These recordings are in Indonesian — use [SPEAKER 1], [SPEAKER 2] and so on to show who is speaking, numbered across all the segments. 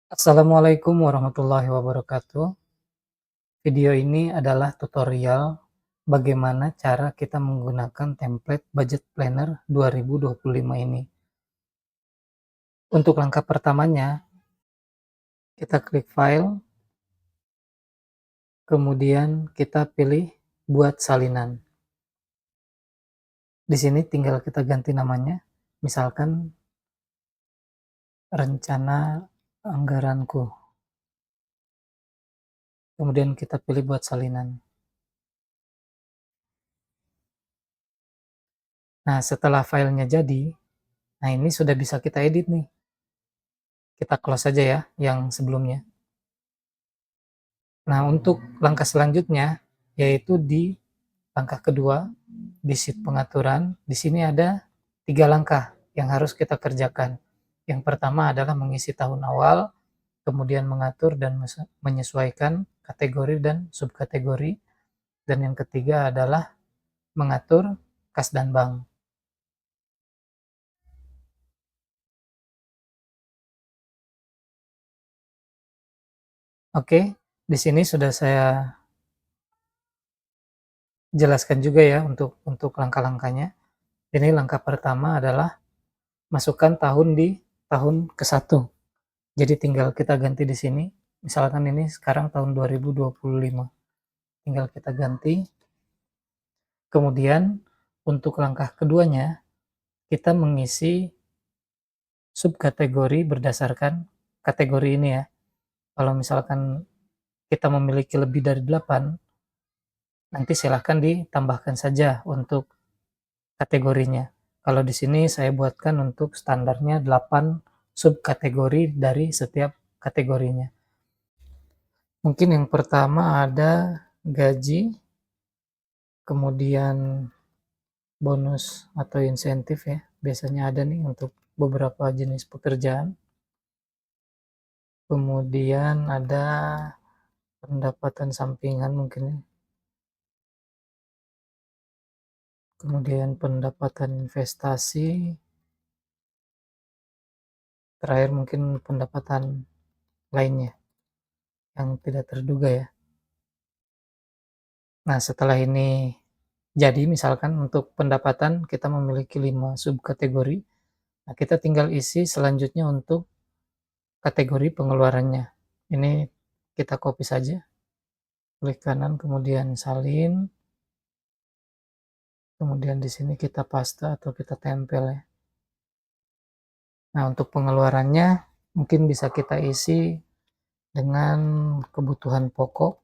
[SPEAKER 1] Assalamualaikum warahmatullahi wabarakatuh. Video ini adalah tutorial bagaimana cara kita menggunakan template budget planner 2025 ini. Untuk langkah pertamanya, kita klik file, kemudian kita pilih buat salinan. Di sini tinggal kita ganti namanya, misalkan rencana anggaranku. Kemudian kita pilih buat salinan. Nah, setelah filenya jadi, nah ini sudah bisa kita edit nih. Kita close saja ya yang sebelumnya. Nah, untuk langkah selanjutnya, yaitu di langkah kedua, di sheet pengaturan, di sini ada 3 langkah yang harus kita kerjakan. Yang pertama adalah mengisi tahun awal, kemudian mengatur dan menyesuaikan kategori dan subkategori, dan yang ketiga adalah mengatur kas dan bank. Oke, di sini sudah saya jelaskan juga ya untuk langkah-langkahnya. Ini langkah pertama adalah masukkan tahun di tahun ke-1. Jadi tinggal kita ganti di sini. Misalkan ini sekarang tahun 2025. Tinggal kita ganti. Kemudian untuk langkah keduanya, kita mengisi subkategori berdasarkan kategori ini ya. Kalau misalkan kita memiliki lebih dari 8, nanti silahkan ditambahkan saja untuk kategorinya. Kalau di sini saya buatkan untuk standarnya 8 subkategori dari setiap kategorinya. Mungkin yang pertama ada gaji, kemudian bonus atau insentif ya. Biasanya ada nih untuk beberapa jenis pekerjaan. Kemudian ada pendapatan sampingan mungkin ya. Kemudian pendapatan investasi. Terakhir mungkin pendapatan lainnya yang tidak terduga ya. Nah, setelah ini jadi misalkan untuk pendapatan kita memiliki 5 subkategori. Nah, kita tinggal isi selanjutnya untuk kategori pengeluarannya. Ini kita copy saja, klik kanan kemudian salin, kemudian di sini kita paste atau kita tempel ya. Nah, untuk pengeluarannya mungkin bisa kita isi dengan kebutuhan pokok,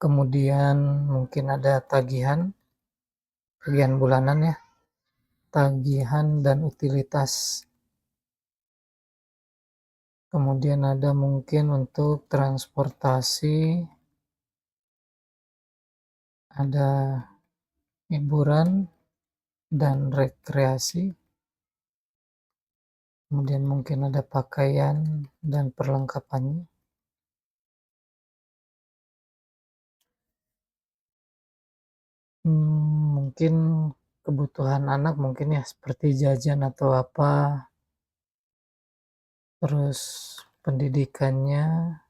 [SPEAKER 1] kemudian mungkin ada tagihan bulanan ya, tagihan dan utilitas. Kemudian ada mungkin untuk transportasi, ada hiburan dan rekreasi. Kemudian mungkin ada pakaian dan perlengkapannya. Mungkin kebutuhan anak mungkin ya seperti jajan atau apa, terus pendidikannya,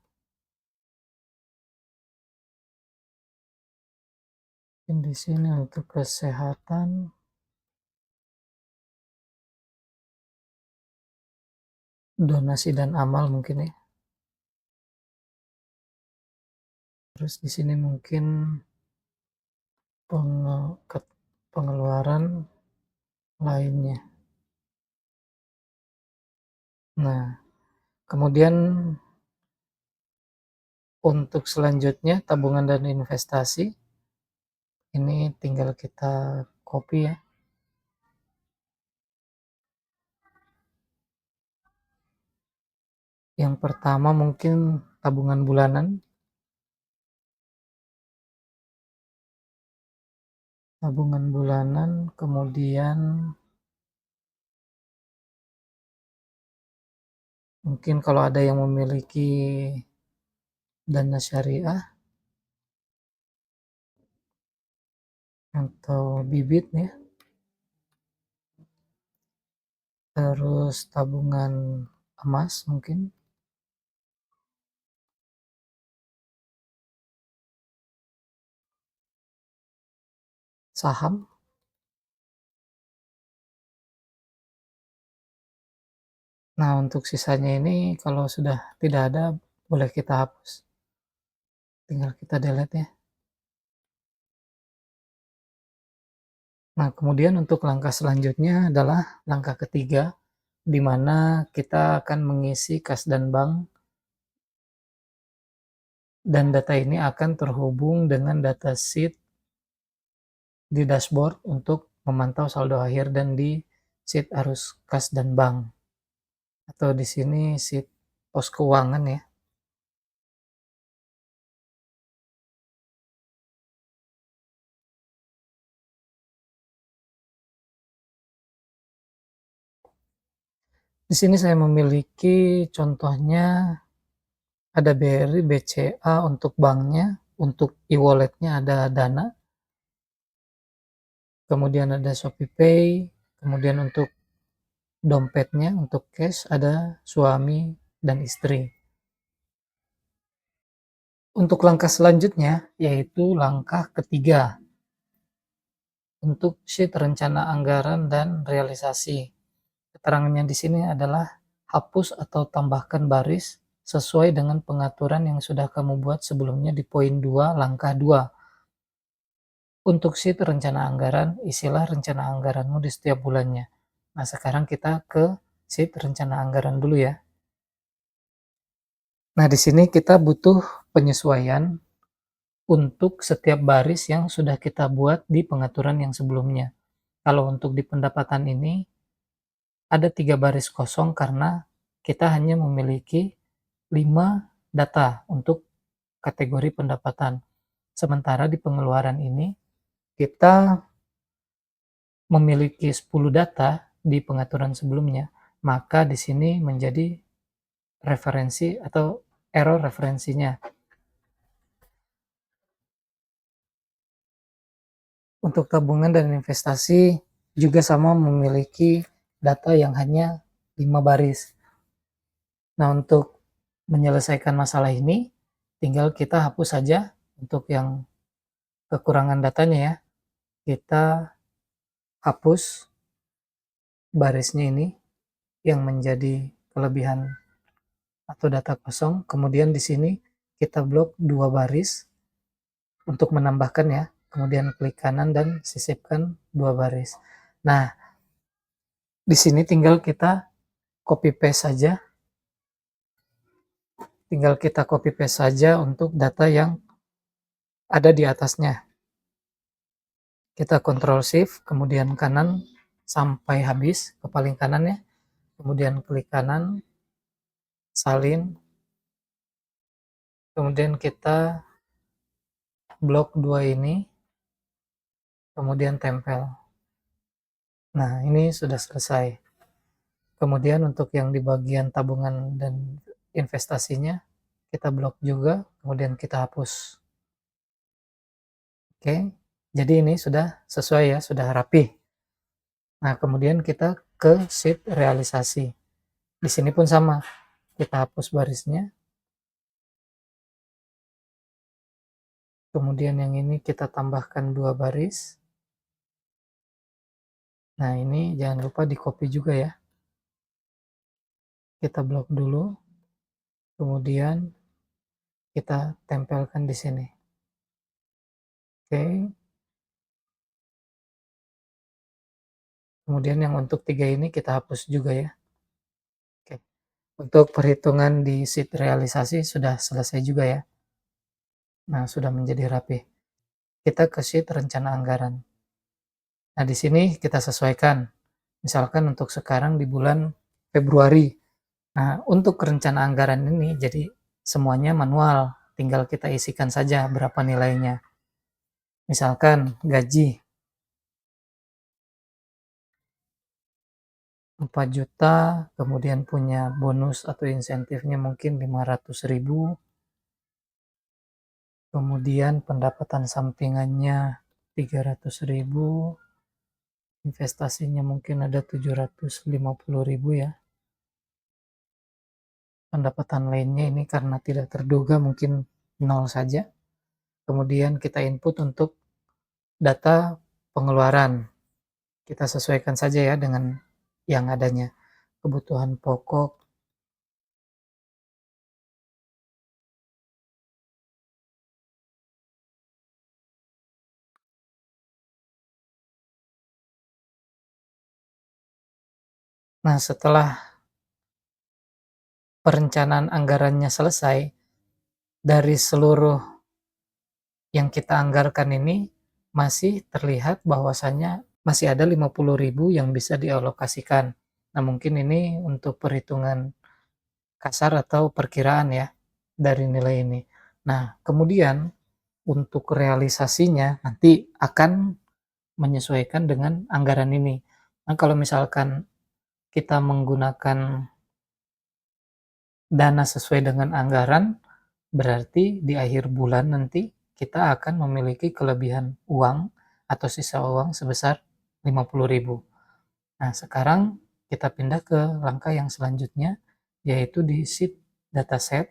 [SPEAKER 1] di sini untuk kesehatan, donasi dan amal mungkin ya. Terus di sini mungkin pengeluaran lainnya. Nah, kemudian untuk selanjutnya tabungan dan investasi, ini tinggal kita copy ya. Yang pertama mungkin tabungan bulanan. Tabungan bulanan, kemudian mungkin kalau ada yang memiliki dana syariah atau bibit ya. Terus tabungan emas mungkin, saham. Nah, untuk sisanya ini kalau sudah tidak ada, boleh kita hapus, tinggal kita delete ya. Nah, kemudian untuk langkah selanjutnya adalah langkah ketiga, di mana kita akan mengisi kas dan bank, dan data ini akan terhubung dengan data sheet di dashboard untuk memantau saldo akhir dan di sheet arus kas dan bank, atau di sini sheet pos keuangan ya. Di sini saya memiliki contohnya ada BRI, BCA untuk banknya, untuk e-walletnya ada Dana, kemudian ada ShopeePay, kemudian untuk dompetnya, untuk cash ada suami dan istri. Untuk langkah selanjutnya, yaitu langkah ketiga, untuk sheet rencana anggaran dan realisasi. Keterangannya di sini adalah hapus atau tambahkan baris sesuai dengan pengaturan yang sudah kamu buat sebelumnya di poin 2 langkah 2. Untuk sheet rencana anggaran, isilah rencana anggaranmu di setiap bulannya. Nah, sekarang kita ke sheet rencana anggaran dulu ya. Nah, di sini kita butuh penyesuaian untuk setiap baris yang sudah kita buat di pengaturan yang sebelumnya. Kalau untuk di pendapatan ini, ada 3 baris kosong karena kita hanya memiliki 5 data untuk kategori pendapatan. Sementara di pengeluaran ini, kita memiliki 10 data di pengaturan sebelumnya, maka di sini menjadi referensi atau error referensinya. Untuk tabungan dan investasi juga sama memiliki data yang hanya 5 baris. Nah, untuk menyelesaikan masalah ini, tinggal kita hapus saja untuk yang kekurangan datanya ya. Kita hapus barisnya ini yang menjadi kelebihan atau data kosong. Kemudian di sini kita blok 2 baris untuk menambahkan ya. Kemudian klik kanan dan sisipkan 2 baris. Nah, di sini tinggal kita copy paste saja. Tinggal kita copy paste saja untuk data yang ada di atasnya. Kita Ctrl Shift, kemudian kanan sampai habis ke paling kanan ya. Kemudian klik kanan, salin. Kemudian kita blok 2 ini, kemudian tempel. Nah, ini sudah selesai. Kemudian untuk yang di bagian tabungan dan investasinya, kita blok juga, kemudian kita hapus. Oke, jadi ini sudah sesuai ya, sudah rapi. Nah, kemudian kita ke sheet realisasi. Di sini pun sama, kita hapus barisnya. Kemudian yang ini kita tambahkan 2 baris. Nah, ini jangan lupa di copy juga ya. Kita blok dulu. Kemudian kita tempelkan di sini. Oke. Kemudian yang untuk 3 ini kita hapus juga ya. Oke. Untuk perhitungan di sheet realisasi sudah selesai juga ya. Nah, sudah menjadi rapi. Kita ke sheet rencana anggaran. Nah, di sini kita sesuaikan. Misalkan untuk sekarang di bulan Februari. Nah, untuk rencana anggaran ini jadi semuanya manual. Tinggal kita isikan saja berapa nilainya. Misalkan gaji 4 juta, kemudian punya bonus atau insentifnya mungkin 500.000, kemudian pendapatan sampingannya 300.000, investasinya mungkin ada 750.000 ya. pendapatan lainnya ini karena tidak terduga mungkin nol saja. Kemudian kita input untuk data pengeluaran. Kita sesuaikan saja ya dengan yang adanya. Kebutuhan pokok. Nah, setelah perencanaan anggarannya selesai, dari seluruh yang kita anggarkan ini masih terlihat bahwasanya masih ada 50.000 yang bisa dialokasikan. Nah, mungkin ini untuk perhitungan kasar atau perkiraan ya dari nilai ini. Nah, kemudian untuk realisasinya nanti akan menyesuaikan dengan anggaran ini. Nah, kalau misalkan kita menggunakan dana sesuai dengan anggaran, berarti di akhir bulan nanti kita akan memiliki kelebihan uang atau sisa uang sebesar 50.000. Nah, sekarang kita pindah ke langkah yang selanjutnya, yaitu di sheet dataset.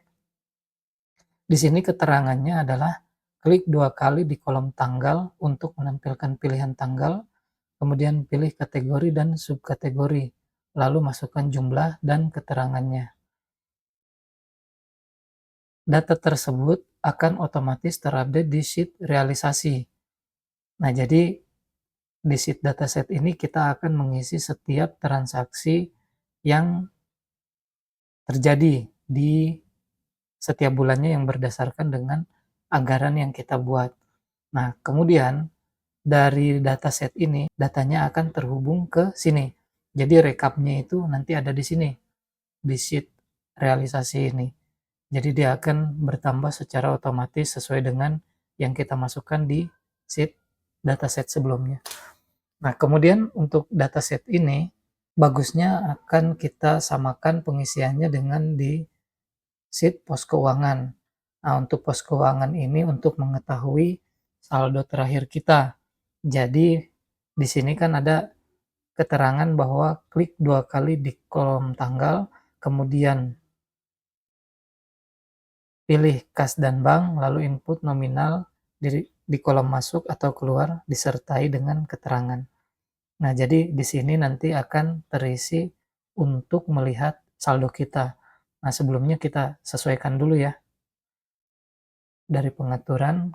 [SPEAKER 1] Di sini keterangannya adalah klik 2 kali di kolom tanggal untuk menampilkan pilihan tanggal, kemudian pilih kategori dan subkategori, lalu masukkan jumlah dan keterangannya. Data tersebut akan otomatis terupdate di sheet realisasi. Nah, jadi di sheet dataset ini kita akan mengisi setiap transaksi yang terjadi di setiap bulannya yang berdasarkan dengan anggaran yang kita buat. Nah, kemudian dari dataset ini, datanya akan terhubung ke sini. Jadi rekapnya itu nanti ada di sini, di sheet realisasi ini. Jadi dia akan bertambah secara otomatis sesuai dengan yang kita masukkan di sheet dataset sebelumnya. Nah, kemudian untuk dataset ini, bagusnya akan kita samakan pengisiannya dengan di sheet pos keuangan. Nah, untuk pos keuangan ini untuk mengetahui saldo terakhir kita. Jadi, di sini kan ada keterangan bahwa klik 2 kali di kolom tanggal, kemudian pilih kas dan bank, lalu input nominal di kolom masuk atau keluar disertai dengan keterangan. Nah, jadi di sini nanti akan terisi untuk melihat saldo kita. Nah, sebelumnya kita sesuaikan dulu ya. Dari pengaturan,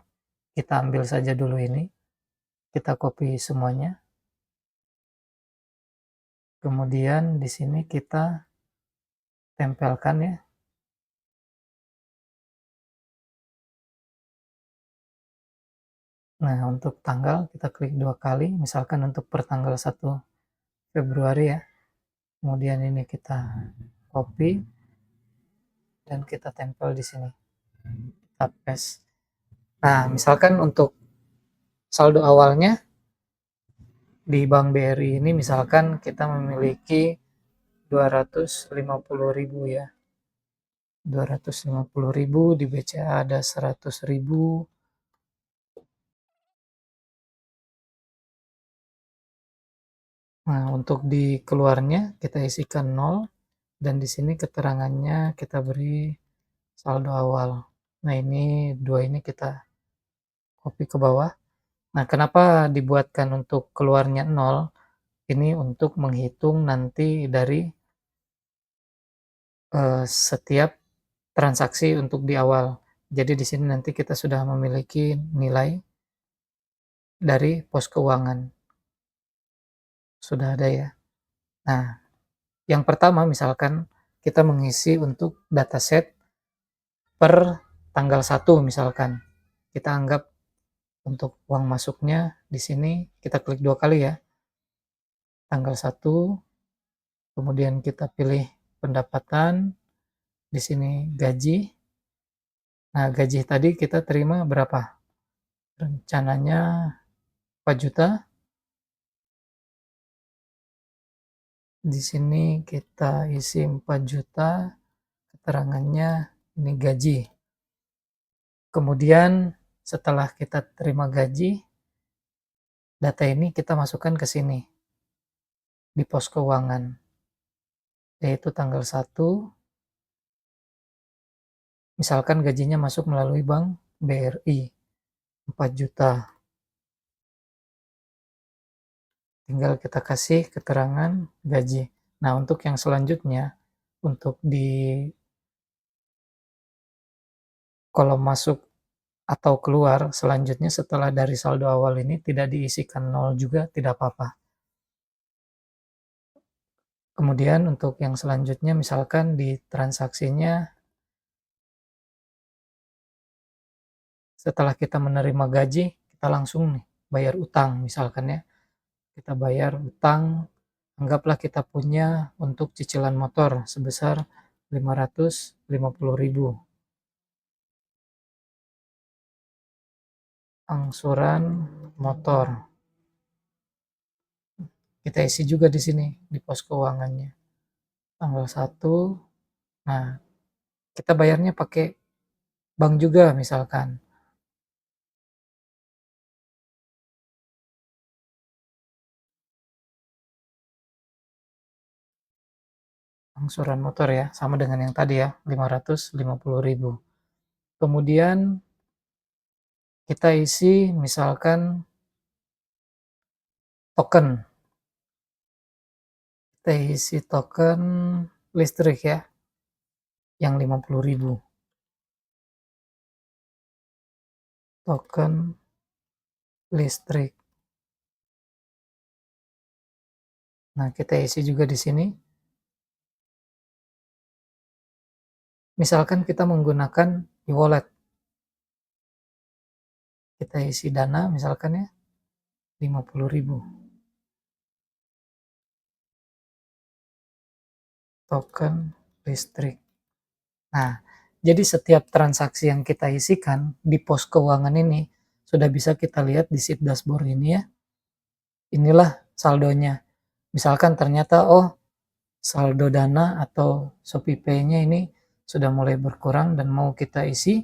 [SPEAKER 1] kita ambil saja dulu ini. Kita copy semuanya. Kemudian di sini kita tempelkan ya. Nah, untuk tanggal kita klik 2 kali, misalkan untuk pertanggal 1 Februari ya. Kemudian ini kita copy dan kita tempel di sini. Kita paste. Nah, misalkan untuk saldo awalnya di Bank BRI ini misalkan kita memiliki 250.000 ya. 250.000 di BCA ada 100.000. Nah, untuk di keluarnya kita isikan 0 dan di sini keterangannya kita beri saldo awal. Nah, ini dua ini kita copy ke bawah. Nah, kenapa dibuatkan untuk keluarnya 0? Ini untuk menghitung nanti dari setiap transaksi untuk di awal. Jadi di sini nanti kita sudah memiliki nilai dari pos keuangan. Sudah ada ya. Nah, yang pertama misalkan kita mengisi untuk dataset per tanggal 1 misalkan. Kita anggap untuk uang masuknya di sini kita klik 2 kali ya. Tanggal 1, kemudian kita pilih pendapatan, di sini gaji. Nah, gaji tadi kita terima berapa? Rencananya 4 juta. Di sini kita isi 4 juta, keterangannya ini gaji. Kemudian setelah kita terima gaji, data ini kita masukkan ke sini di pos keuangan, yaitu tanggal 1, Misalkan gajinya masuk melalui Bank BRI, 4 juta. Tinggal kita kasih keterangan gaji. Nah, untuk yang selanjutnya, untuk di kolom masuk atau keluar, selanjutnya setelah dari saldo awal ini tidak diisikan nol juga, tidak apa-apa. Kemudian untuk yang selanjutnya, misalkan di transaksinya, setelah kita menerima gaji, kita langsung nih bayar utang misalkan ya. Kita bayar utang, anggaplah kita punya untuk cicilan motor sebesar 550.000. Angsuran motor. Kita isi juga di sini di pos keuangannya. Tanggal 1. Nah, kita bayarnya pakai bank juga misalkan. Angsuran motor ya, sama dengan yang tadi ya, 550.000. Kemudian kita isi misalkan token. Kita isi token listrik ya, yang 50.000. Token listrik. Nah, kita isi juga di sini. Misalkan kita menggunakan e-wallet. Kita isi dana misalkan ya, 50.000. Token listrik. Nah, jadi setiap transaksi yang kita isikan di pos keuangan ini, sudah bisa kita lihat di sheet dashboard ini ya. Inilah saldonya. Misalkan ternyata, oh, saldo dana atau ShopeePay-nya ini sudah mulai berkurang dan mau kita isi,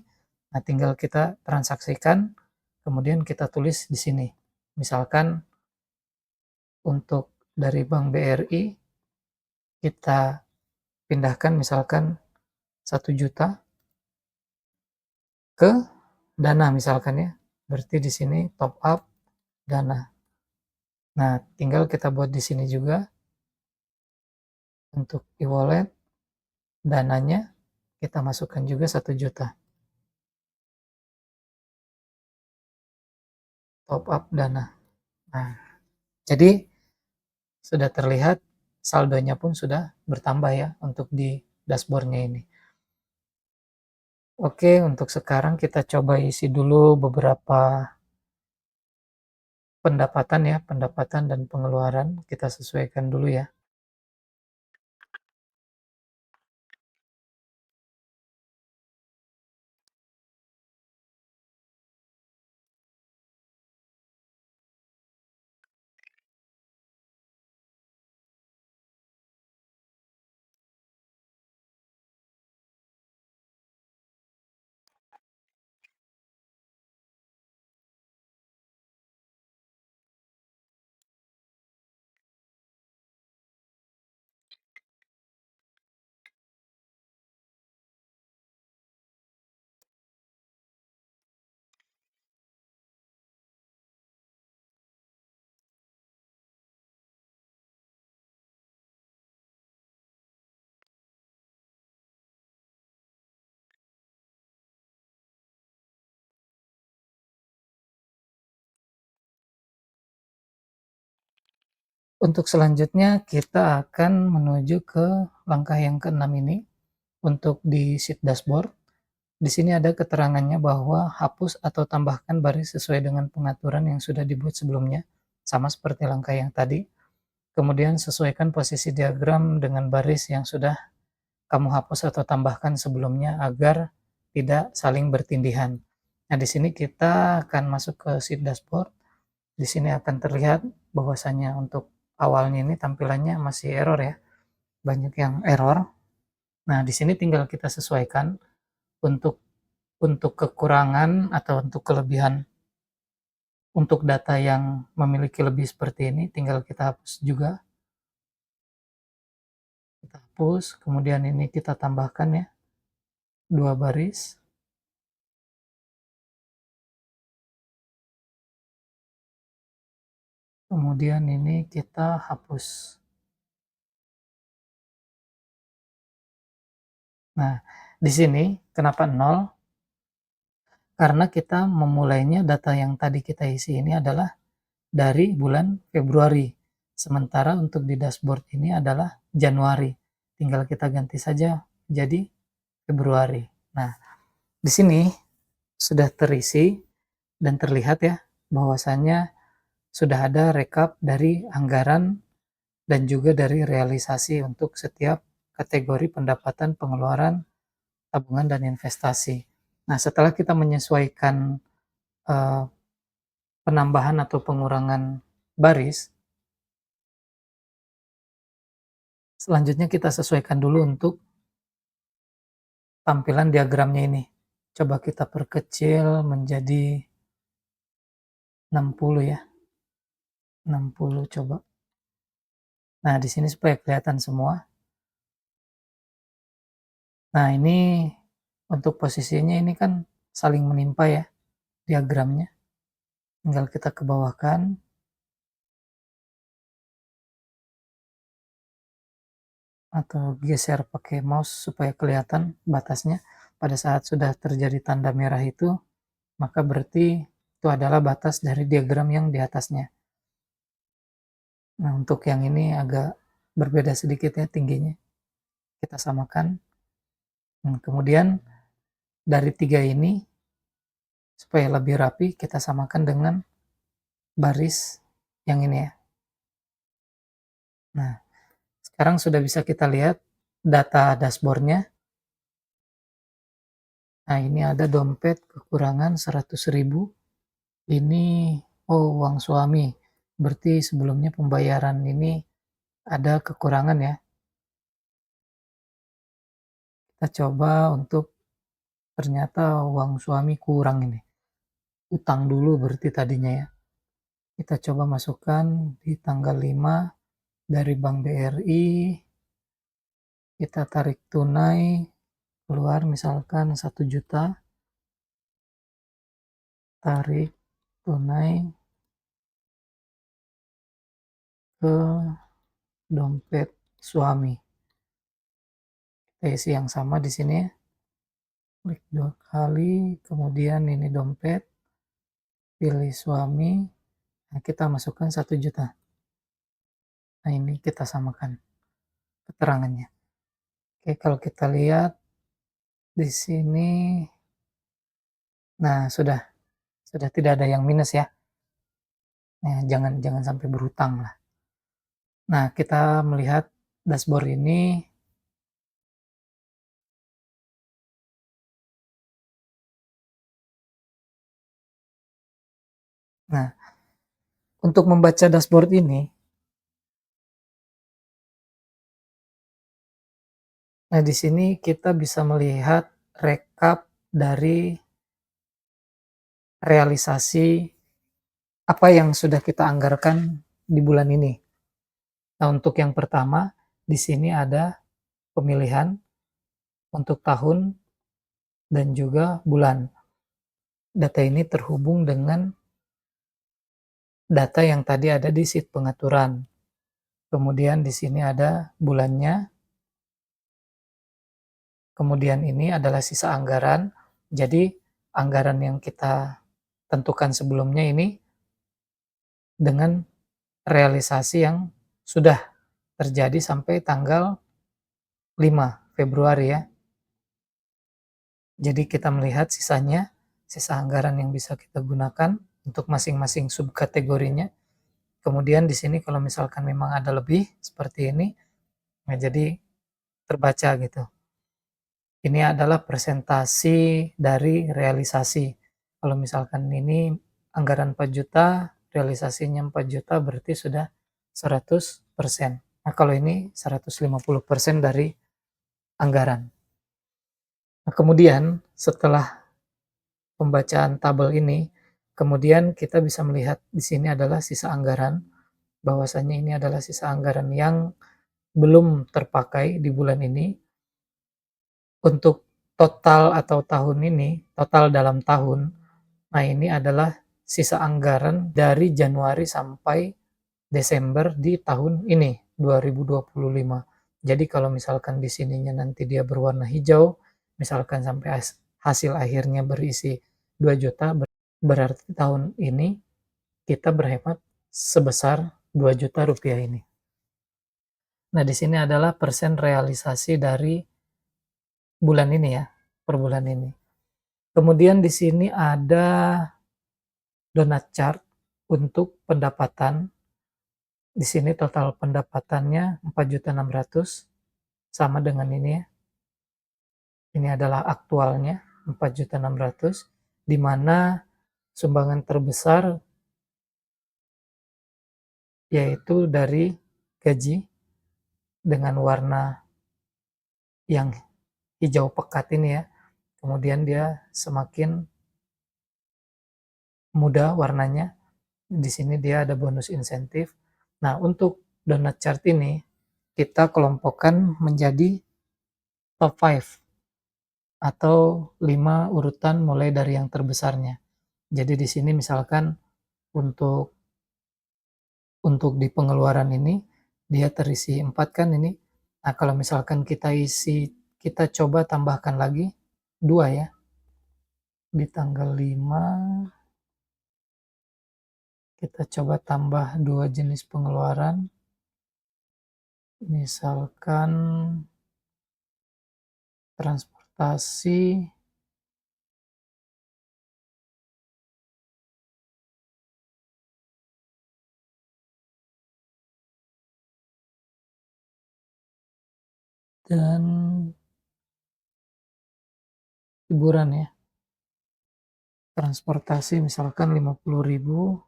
[SPEAKER 1] nah tinggal kita transaksikan, kemudian kita tulis di sini. Misalkan untuk dari Bank BRI, kita pindahkan misalkan 1 juta ke dana misalkan ya. Berarti di sini top up dana. Nah, tinggal kita buat di sini juga untuk e-wallet dananya kita masukkan juga 1 juta. Top up dana. Nah, jadi sudah terlihat saldonya pun sudah bertambah ya untuk di dashboard-nya ini. Oke, untuk sekarang kita coba isi dulu beberapa pendapatan ya, pendapatan dan pengeluaran kita sesuaikan dulu ya. Untuk selanjutnya kita akan menuju ke langkah yang keenam ini untuk di sheet dashboard. Di sini ada keterangannya bahwa hapus atau tambahkan baris sesuai dengan pengaturan yang sudah dibuat sebelumnya, sama seperti langkah yang tadi. Kemudian sesuaikan posisi diagram dengan baris yang sudah kamu hapus atau tambahkan sebelumnya agar tidak saling bertindihan. Nah, di sini kita akan masuk ke sheet dashboard. Di sini akan terlihat bahwasanya untuk awalnya ini tampilannya masih error ya. Banyak yang error. Nah, di sini tinggal kita sesuaikan untuk kekurangan atau untuk kelebihan untuk data yang memiliki lebih seperti ini tinggal kita hapus juga. Kita hapus, kemudian ini kita tambahkan ya. 2 baris. Kemudian ini kita hapus. Nah, di sini kenapa 0? Karena kita memulainya data yang tadi kita isi ini adalah dari bulan Februari. Sementara untuk di dashboard ini adalah Januari. Tinggal kita ganti saja jadi Februari. Nah, di sini sudah terisi dan terlihat ya bahwasanya sudah ada rekap dari anggaran dan juga dari realisasi untuk setiap kategori pendapatan, pengeluaran, tabungan, dan investasi. Nah, setelah kita menyesuaikan eh, penambahan atau pengurangan baris, selanjutnya kita sesuaikan dulu untuk tampilan diagramnya ini. Coba kita perkecil menjadi 60 ya. 60 coba. Nah, di sini supaya kelihatan semua. Nah, ini untuk posisinya ini kan saling menimpa ya diagramnya. Tinggal kita ke bawahkan. Atau geser pakai mouse supaya kelihatan batasnya. Pada saat sudah terjadi tanda merah itu, maka berarti itu adalah batas dari diagram yang di atasnya. Nah, untuk yang ini agak berbeda sedikit ya tingginya. Kita samakan. Nah, kemudian dari 3 ini, supaya lebih rapi, kita samakan dengan baris yang ini ya. Nah, sekarang sudah bisa kita lihat data dashboardnya. Nah, ini ada dompet kekurangan 100.000. Ini, oh, uang suami. Berarti sebelumnya pembayaran ini ada kekurangan ya. Kita coba untuk ternyata uang suami kurang ini. Utang dulu berarti tadinya ya. Kita coba masukkan di tanggal 5 dari Bank BRI. Kita tarik tunai keluar misalkan 1 juta. Tarik tunai ke dompet suami. Kita isi yang sama di sini ya. Klik 2 kali, kemudian ini dompet, pilih suami, nah kita masukkan 1 juta. Nah, ini kita samakan keterangannya. Oke, kalau kita lihat di sini, nah sudah tidak ada yang minus ya. Nah, jangan sampai berhutang lah. Nah, kita melihat dashboard ini. Nah, untuk membaca dashboard ini, nah di sini kita bisa melihat rekap dari realisasi apa yang sudah kita anggarkan di bulan ini. Nah, untuk yang pertama, di sini ada pemilihan untuk tahun dan juga bulan. Data ini terhubung dengan data yang tadi ada di sheet pengaturan. Kemudian di sini ada bulannya. Kemudian ini adalah sisa anggaran. Jadi anggaran yang kita tentukan sebelumnya ini dengan realisasi yang sudah terjadi sampai tanggal 5 Februari ya. Jadi kita melihat sisanya, sisa anggaran yang bisa kita gunakan untuk masing-masing subkategorinya. Kemudian di sini kalau misalkan memang ada lebih seperti ini, nah jadi terbaca gitu. Ini adalah presentasi dari realisasi. Kalau misalkan ini anggaran 4 juta, realisasinya 4 juta berarti sudah 100%. Nah, kalau ini 150% dari anggaran. Nah, kemudian setelah pembacaan tabel ini, kemudian kita bisa melihat di sini adalah sisa anggaran, bahwasanya ini adalah sisa anggaran yang belum terpakai di bulan ini. Untuk total atau total dalam tahun, nah ini adalah sisa anggaran dari Januari sampai Desember di tahun ini, 2025. Jadi kalau misalkan di sininya nanti dia berwarna hijau, misalkan sampai hasil akhirnya berisi 2 juta, berarti tahun ini kita berhemat sebesar 2 juta rupiah ini. Nah, di sini adalah persen realisasi dari bulan ini ya, per bulan ini. Kemudian di sini ada donut chart untuk pendapatan. Di sini total pendapatannya 4.600.000 sama dengan ini ya. Ini adalah aktualnya 4.600.000 di mana sumbangan terbesar yaitu dari gaji dengan warna yang hijau pekat ini ya. Kemudian dia semakin muda warnanya. Di sini dia ada bonus insentif. Nah, untuk donut chart ini kita kelompokkan menjadi top 5 atau 5 urutan mulai dari yang terbesarnya. Jadi di sini misalkan untuk di pengeluaran ini dia terisi 4 kan ini. Nah, kalau misalkan kita coba tambahkan lagi 2 ya. Di tanggal 5 kita coba tambah 2 jenis pengeluaran. Misalkan transportasi dan hiburan ya. Transportasi misalkan 50.000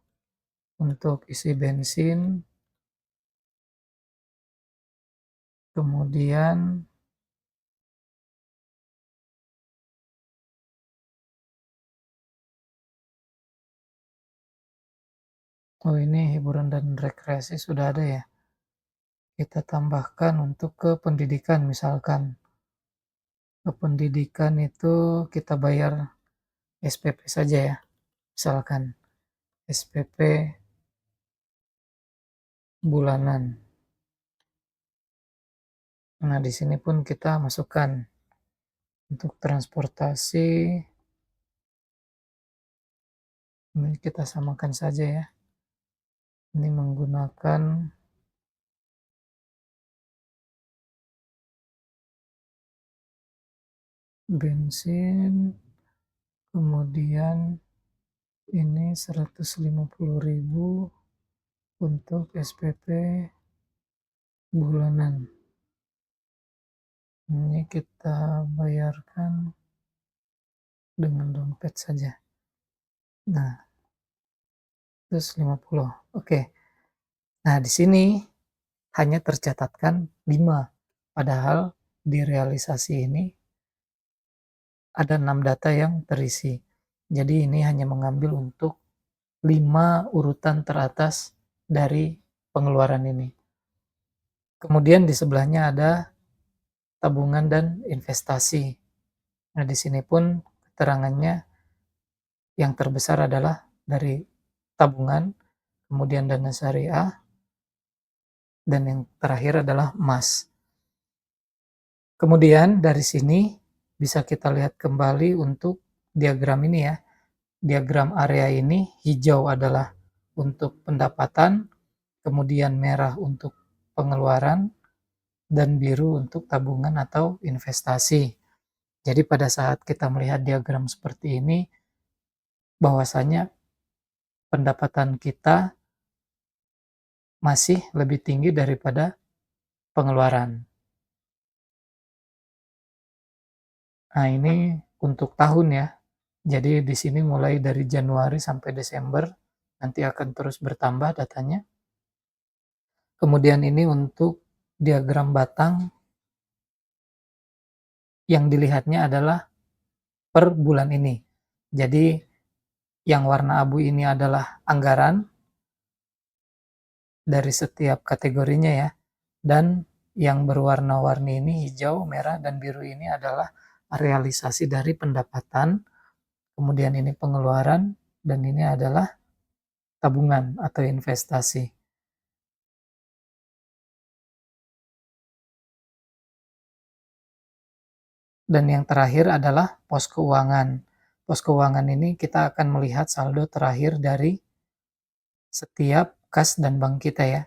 [SPEAKER 1] untuk isi bensin. Kemudian oh ini hiburan dan rekreasi sudah ada ya. Kita tambahkan untuk ke pendidikan misalkan. Ke pendidikan itu kita bayar SPP saja ya. Misalkan SPP bulanan. Nah, di sini pun kita masukkan untuk transportasi. Ini kita samakan saja ya. Ini menggunakan bensin, kemudian ini 150.000 untuk SPP bulanan. Ini kita bayarkan dengan dompet saja. Nah, 150. Oke. Nah, di sini hanya tercatatkan 5. Padahal di realisasi ini ada 6 data yang terisi. Jadi ini hanya mengambil untuk 5 urutan teratas dari pengeluaran ini. Kemudian di sebelahnya ada tabungan dan investasi. Nah, di sini pun keterangannya yang terbesar adalah dari tabungan, kemudian dana syariah, dan yang terakhir adalah emas. Kemudian dari sini bisa kita lihat kembali untuk diagram ini ya. Diagram area ini hijau adalah untuk pendapatan, kemudian merah untuk pengeluaran, dan biru untuk tabungan atau investasi. Jadi pada saat kita melihat diagram seperti ini, bahwasanya pendapatan kita masih lebih tinggi daripada pengeluaran. Nah, ini untuk tahun ya. Jadi di sini mulai dari Januari sampai Desember nanti akan terus bertambah datanya. Kemudian ini untuk diagram batang yang dilihatnya adalah per bulan ini. Jadi yang warna abu ini adalah anggaran dari setiap kategorinya ya. Dan yang berwarna-warni ini hijau, merah, dan biru ini adalah realisasi dari pendapatan, kemudian ini pengeluaran, dan ini adalah tabungan atau investasi. Dan yang terakhir adalah pos keuangan. Pos keuangan ini kita akan melihat saldo terakhir dari setiap kas dan bank kita ya.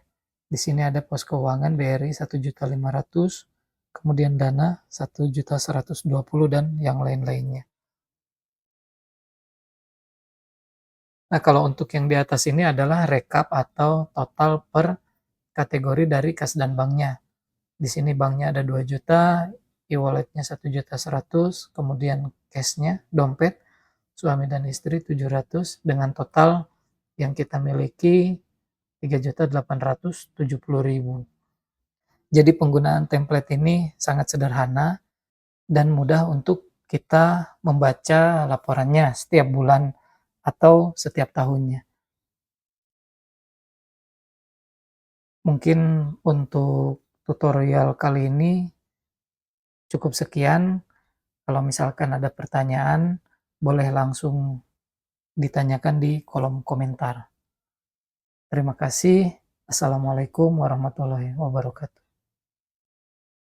[SPEAKER 1] Di sini ada pos keuangan BRI 1.500.000, kemudian dana 1.120.000 dan yang lain-lainnya. Nah, kalau untuk yang di atas ini adalah rekap atau total per kategori dari kas dan banknya. Di sini banknya ada 2 juta, e-walletnya 1.100.000, kemudian cashnya, dompet, suami dan istri 700, dengan total yang kita miliki 3.870.000. Jadi penggunaan template ini sangat sederhana dan mudah untuk kita membaca laporannya setiap bulan atau setiap tahunnya. Mungkin untuk tutorial kali ini cukup sekian. Kalau misalkan ada pertanyaan, boleh langsung ditanyakan di kolom komentar. Terima kasih. Assalamualaikum warahmatullahi wabarakatuh.